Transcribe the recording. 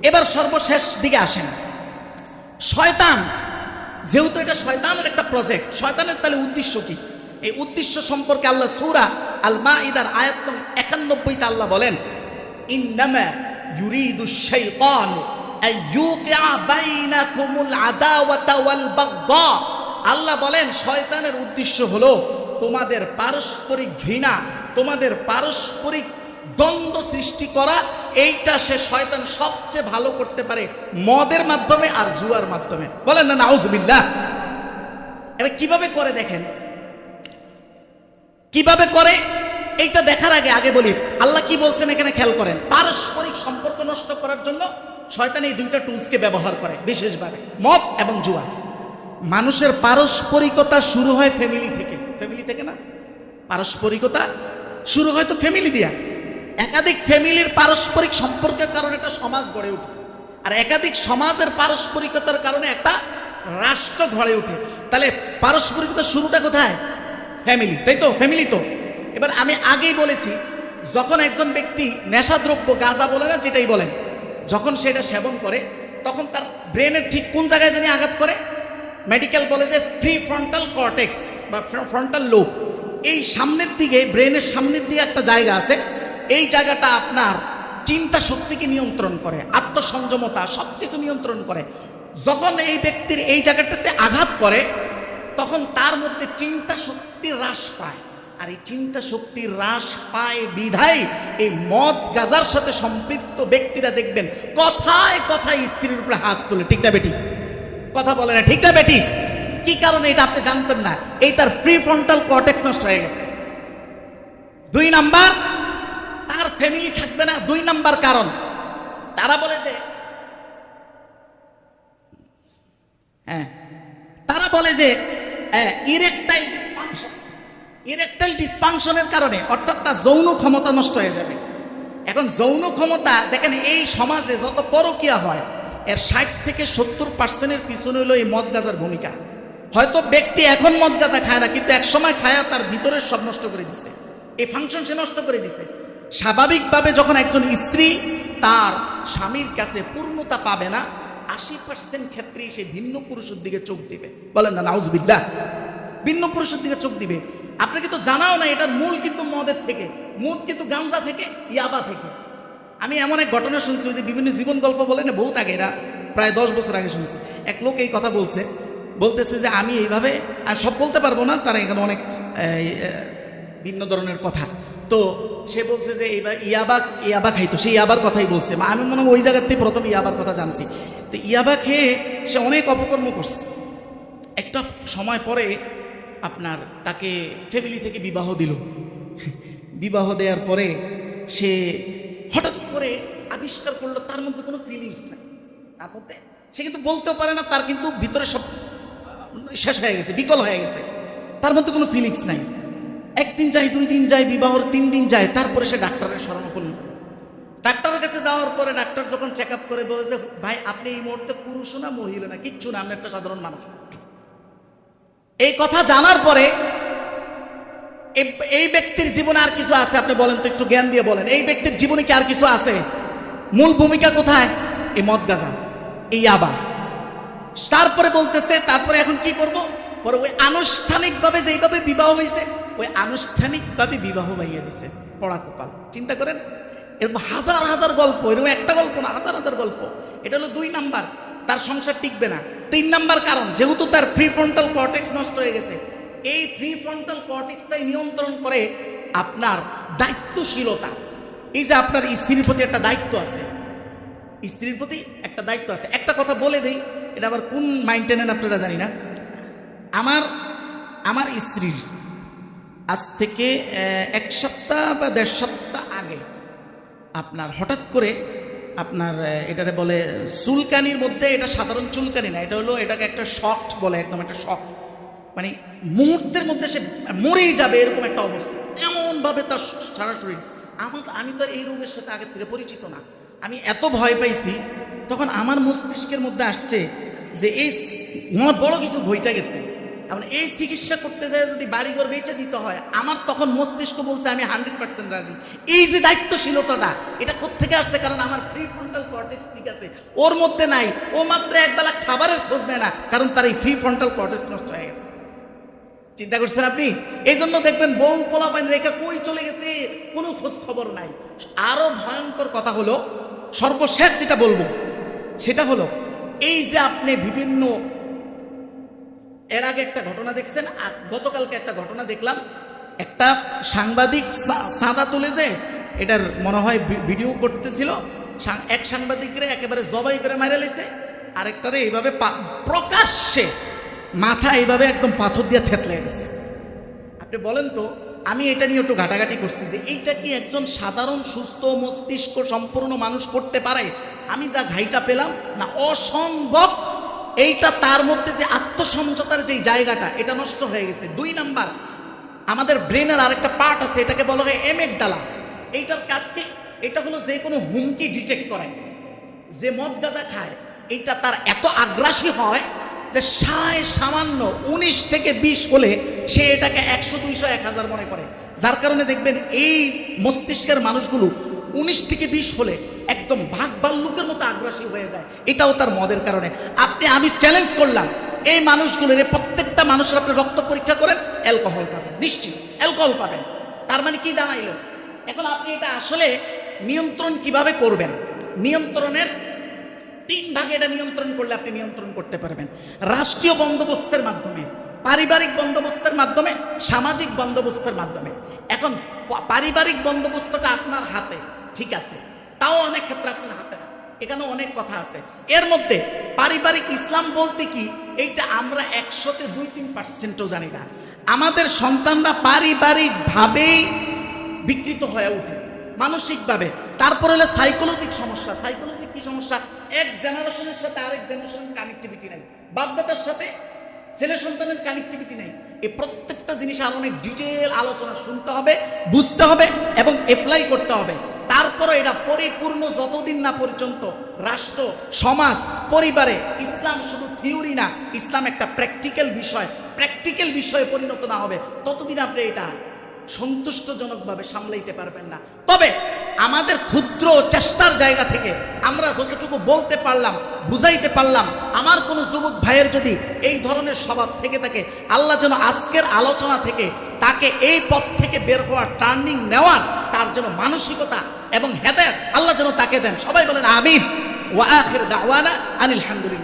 এবার সর্বশেষ দিকে আসেন। শয়তান, যেহেতু এটা শয়তানের একটা প্রজেক্ট, শয়তানের তাহলে উদ্দেশ্য কি? এই উদ্দেশ্য সম্পর্কে আল্লাহ সূরা আল মাইদার আয়াত 91 আল্লাহ বলেন, ইন্নামা ইউরিদুশ শাইতানু আইয়ুকিআ বাইনাকুমুল আদাওয়াতা ওয়াল বাগদা। আল্লাহ বলেন শয়তানের উদ্দেশ্য হলো তোমাদের পারস্পরিক ঘৃণা, তোমাদের পারস্পরিক দ্বন্দ্ব সৃষ্টি করা। এইটা সে শয়তান সবচেয়ে ভালো করতে পারে মদের মাধ্যমে আর জুয়ার মাধ্যমে। বলেন না নাউজুবিল্লাহ। এবার কিভাবে করে দেখেন, কিভাবে করে এইটা দেখার আগে বলি আল্লাহ কি বলছেন এখানে খেয়াল করেন। পারস্পরিক সম্পর্ক নষ্ট করার জন্য শয়তান এই দুইটা টুলসকে ব্যবহার করে বিশেষভাবে, মদ এবং জুয়া। মানুষের পারস্পরিকতা শুরু হয় ফ্যামিলি থেকে। ফ্যামিলি থেকে না, পারস্পরিকতা শুরু হয় তো ফ্যামিলি দিয়া। একাধিক ফ্যামিলির পারস্পরিক সম্পর্কের কারণে একটা সমাজ গড়ে ওঠে, আর একাধিক সমাজের পারস্পরিকতার কারণে একটা রাষ্ট্র গড়ে ওঠে। তাহলে পারস্পরিকতা শুরুটা কোথায়? ফ্যামিলি, তাই তো? ফ্যামিলি তো। এবার আমি আগেই বলেছি, যখন একজন ব্যক্তি নেশাদ্রব্য, গাঁজা বলে না, যেটাই বলেন, যখন সেটা সেবন করে তখন তার ব্রেনের ঠিক কোন জায়গায় জানি আঘাত করে? মেডিকেল বলে যে প্রি ফ্রন্টাল কর্টেক্স বা ফ্রন্টাল লোব, এই সামনের দিকে, ব্রেনের সামনের দিকে একটা জায়গা আছে। এই জায়গাটা আপনার চিন্তা শক্তিকে নিয়ন্ত্রণ করে, আত্মসংযমতা সবকিছু নিয়ন্ত্রণ করে। যখন এই ব্যক্তির এই জায়গাটাতে আঘাত করে তখন তার মধ্যে চিন্তা শক্তি হ্রাস পায়, আর এই চিন্তা শক্তির হ্রাস পায় বিধায় এই মদ গাজার সাথে সম্পৃক্ত ব্যক্তিরা দেখবেন কথায় কথায় স্ত্রীর উপরে হাত তোলে। ঠিক না বেটি? কথা বলে না, ঠিক না বেটি? কি কারণে? এটা আপনি জানতেন না, এই তার প্রি ফ্রন্টাল কর্টেক্স নষ্ট হয়ে গেছে। 2 নাম্বার, তার ফ্যামিলি থাকবে না। 2 নাম্বার কারণ, তারা বলে যে ইরেকটাইল ডিসফাংশন। ইরেকটাইল ডিসফাংশনের কারণে, অর্থাৎ তার যৌন ক্ষমতা নষ্ট হয়ে যাবে। এখন যৌন ক্ষমতা দেখেন, এই সমাজে যত পরকীয়া হয় এর 60 থেকে 70% পিছনে হলো এই মদ গাজার ভূমিকা। হয়তো ব্যক্তি এখন মদ গাজা খায় না, কিন্তু এক সময় খায় তার ভিতরের সব নষ্ট করে দিছে, এই ফাংশন সে নষ্ট করে দিছে। স্বাভাবিকভাবে যখন একজন স্ত্রী তার স্বামীর কাছে পূর্ণতা পাবে না, 80% ক্ষেত্রেই সে ভিন্ন পুরুষের দিকে চোখ দিবে। বলেন না নাউজুবিল্লাহ। ভিন্ন পুরুষের দিকে চোখ দিবে। আপনাকে তো জানাও না, এটার মূল কিন্তু মদের থেকে, মদ কিন্তু গাঁজা থেকে, ইয়াবা থেকে। আমি এমন এক ঘটনা শুনছি, যে বিভিন্ন জীবন গল্প বলে না, বহুত আগে, এরা প্রায় 10 বছর আগে শুনছি। এক লোক এই কথা বলতেছে যে আমি এইভাবে, আর সব বলতে পারবো না, তারা এখানে অনেক ভিন্ন ধরনের কথা। তো সে বলছে যে এইবার ইয়াবা খাইতো, সেই ইয়াবার কথাই বলছে। আমি মনে হয় ওই জায়গার থেকে প্রথম ইয়াবার কথা জানছি। তো ইয়াবা খেয়ে সে অনেক অপকর্ম করছে। একটা সময় পরে আপনার তাকে ফ্যামিলি থেকে বিবাহ দিল। বিবাহ দেওয়ার পরে সে হঠাৎ করে আবিষ্কার করলো তার মধ্যে কোনো ফিলিংস নাই। তার মধ্যে সে কিন্তু বলতেও পারে না, তার কিন্তু ভিতরে সব শেষ হয়ে গেছে, বিকল হয়ে গেছে, তার মধ্যে কোনো ফিলিংস নাই। 1 দিন যায়, 2 দিন যায়, বিবাহর 3 দিন যায়, তারপরে সে ডাক্তারের শরণাপন্ন। ডাক্তারের কাছে যাওয়ার পরে ডাক্তার যখন চেক আপ করে বলে যে ভাই আপনি এই মুহূর্তে পুরুষ না মহিলা না, কিচ্ছু না, আপনি একটা সাধারণ মানুষ। এই কথা জানার পরে এই ব্যক্তির জীবনে আর কিছু আছে? আপনি বলেন তো, একটু জ্ঞান দিয়ে বলেন, এই ব্যক্তির জীবনে কি আর কিছু আছে? মূল ভূমিকা কোথায়? এই মদ গাজা, এই ইয়াবা। তারপরে বলতেছে তারপরে এখন কি করব? পরে ওই আনুষ্ঠানিকভাবে যেইভাবে বিবাহ হয়েছে, ওই আনুষ্ঠানিকভাবে বিবাহ ভাইয়া দিছে। পড়া কপাল। চিন্তা করেন, এরকম হাজার হাজার গল্প, এরকম একটা গল্প না, হাজার হাজার গল্প। এটা হলো 2 নাম্বার, তার সংসার টিকবে না। 3 নাম্বার কারণ, যেহেতু তার প্রি ফ্রন্টাল কর্টেক্স নষ্ট হয়ে গেছে, এই প্রি ফ্রন্টাল কর্টেক্সটাই নিয়ন্ত্রণ করে আপনার দায়িত্বশীলতা। এই যে আপনার স্ত্রীর প্রতি একটা দায়িত্ব আছে, স্ত্রীর প্রতি একটা দায়িত্ব আছে। একটা কথা বলে দেই, এটা আবার কোন মাইন্ডে নেন আপনারা জানি না। আমার স্ত্রীর আজ থেকে 1 সপ্তাহ বা 1.5 সপ্তাহ আগে আপনার হঠাৎ করে আপনার এটারে বলে চুলকানির মধ্যে, এটা সাধারণ চুলকানি না, এটা হলো, এটাকে একটা শক বলে, একদম একটা শক, মানে মুহূর্তের মধ্যে সে মরেই যাবে এরকম একটা অবস্থা। এমনভাবে তার সারা শরীর, আমি তো এই রোগের সাথে আগের থেকে পরিচিত না, আমি এত ভয় পাইছি। তখন আমার মস্তিষ্কের মধ্যে আসছে যে এই বড় কিছু বইটা গেছে, এখন এই চিকিৎসা করতে যায় যদি বাড়িঘর বেচে দিতে হয়, আমার তখন মস্তিষ্ক বলছে আমি 100% রাজি। এই যে দায়িত্বশীলতাটা, এটা কোত্থেকে আসছে? কারণ আমার প্রি ফ্রন্টাল কর্টেক্স ঠিক আছে, ওর মধ্যে নাই। ও মাত্র একবেলা খাবারের খোঁজ নেয় না, কারণ তার এই প্রি ফ্রন্টাল কর্টেক্স নষ্ট হয়ে গেছে। চিন্তা করছেন আপনি? এই জন্য দেখবেন বউ পোলাপাইন রেখা কই চলে গেছে, কোনো খোঁজ খবর নাই। আরো ভয়ঙ্কর কথা হলো, সর্বশেষ যেটা বলবো সেটা হলো, এই যে আপনি বিভিন্ন, এর আগে একটা ঘটনা দেখছেন, আর গতকালকে একটা ঘটনা দেখলাম, একটা সাংবাদিক চাঁদা তুলে যে এটার মনে হয় ভিডিও করতেছিল, এক সাংবাদিকরে একেবারে জবাই করে মারা লেছে, আরেকটারে এইভাবে প্রকাশ্যে মাথা এইভাবে একদম পাথর দিয়ে থেতলে গেছে। আপনি বলেন তো, আমি এটা নিয়ে একটু ঘাটাঘাটি করছি যে এইটা কি একজন সাধারণ সুস্থ মস্তিষ্ক সম্পূর্ণ মানুষ করতে পারে? আমি যা ঘাইটা পেলাম না, অসম্ভব। এইটা তার মধ্যে যে আত্মসমঝোতার যে জায়গাটা, এটা নষ্ট হয়ে গেছে। 2 নাম্বার, আমাদের ব্রেনের আরেকটা পার্ট আছে, এটাকে বলা হয় এমেগডালা। এইটার কাজ কি? এটা হলো যে কোনো হুমকি ডিটেক্ট করে। যে মদ গাঁজা খায়, এইটা তার এত আগ্রাসী হয় যে সামান্য 19 থেকে 20 হলে সে এটাকে 100, 200, 1000 মনে করে। যার কারণে দেখবেন এই মস্তিষ্কের মানুষগুলো 19 থেকে 20 হলে একদম বাঘ ভাল্লুকের মতো আগ্রাসী হয়ে যায়। এটাও তার মদের কারণে। আমি চ্যালেঞ্জ করলাম, এই মানুষগুলোর প্রত্যেকটা মানুষের আপনি রক্ত পরীক্ষা করেন, অ্যালকোহল পাবেন, নিশ্চিত অ্যালকোহল পাবেন। তার মানে কি দাঁড়াইলো? এখন আপনি এটা আসলে নিয়ন্ত্রণ কিভাবে করবেন? নিয়ন্ত্রণের 3 ভাগে এটা নিয়ন্ত্রণ করলে আপনি নিয়ন্ত্রণ করতে পারবেন। রাষ্ট্রীয় বন্দোবস্তের মাধ্যমে, পারিবারিক বন্দোবস্তের মাধ্যমে, সামাজিক বন্দোবস্তের মাধ্যমে। এখন পারিবারিক বন্দোবস্তটা আপনার হাতে, ঠিক আছে, তাও অনেক ক্ষেত্রে আপনার হাতে না। এখানে অনেক কথা আছে। এর মধ্যে পারিবারিক ইসলাম বলতে কি, এইটা আমরা 100তে 2-3%ও জানি না। আমাদের সন্তানরা পারিবারিক ভাবেই বিকৃত হয়ে ওঠে, মানসিকভাবে। তারপর হলো সাইকোলজিক সমস্যা। সাইকোলজিক কি সমস্যা? এক জেনারেশনের সাথে আরেক জেনারেশনের কানেক্টিভিটি নাই, বাপদাদার সাথে ছেলে সন্তানের কানেক্টিভিটি নাই। এই প্রত্যেকটা জিনিস আর অনেক ডিটেল আলোচনা শুনতে হবে, বুঝতে হবে এবং অ্যাপ্লাই করতে হবে। তারপরে এটা পরিপূর্ণ যতদিন না পর্যন্ত রাষ্ট্র, সমাজ, পরিবারে ইসলাম শুধু থিওরি না, ইসলাম একটা প্র্যাকটিক্যাল বিষয়ে পরিণত না হবে, ততদিন আপনি এটা সন্তুষ্টজনকভাবে সামলাইতে পারবেন না। তবে আমাদের ক্ষুদ্র চেষ্টার জায়গা থেকে আমরা যতটুকু বলতে পারলাম, বুঝাইতে পারলাম, আমার কোনো যুবক ভাইয়ের যদি এই ধরনের স্বভাব থেকে থাকে, আল্লাহ যেন আজকের আলোচনা থেকে তাকে এই পথ থেকে বের হওয়ার, টার্নিং নেওয়ার, তার যেন মানসিকতা এবং হেদায়েত আল্লাহ যেন তাকে দেন। সবাই বলেন আমিন। ওয়া আখির দাওয়ানা আনিল হামদুলিল্লাহ।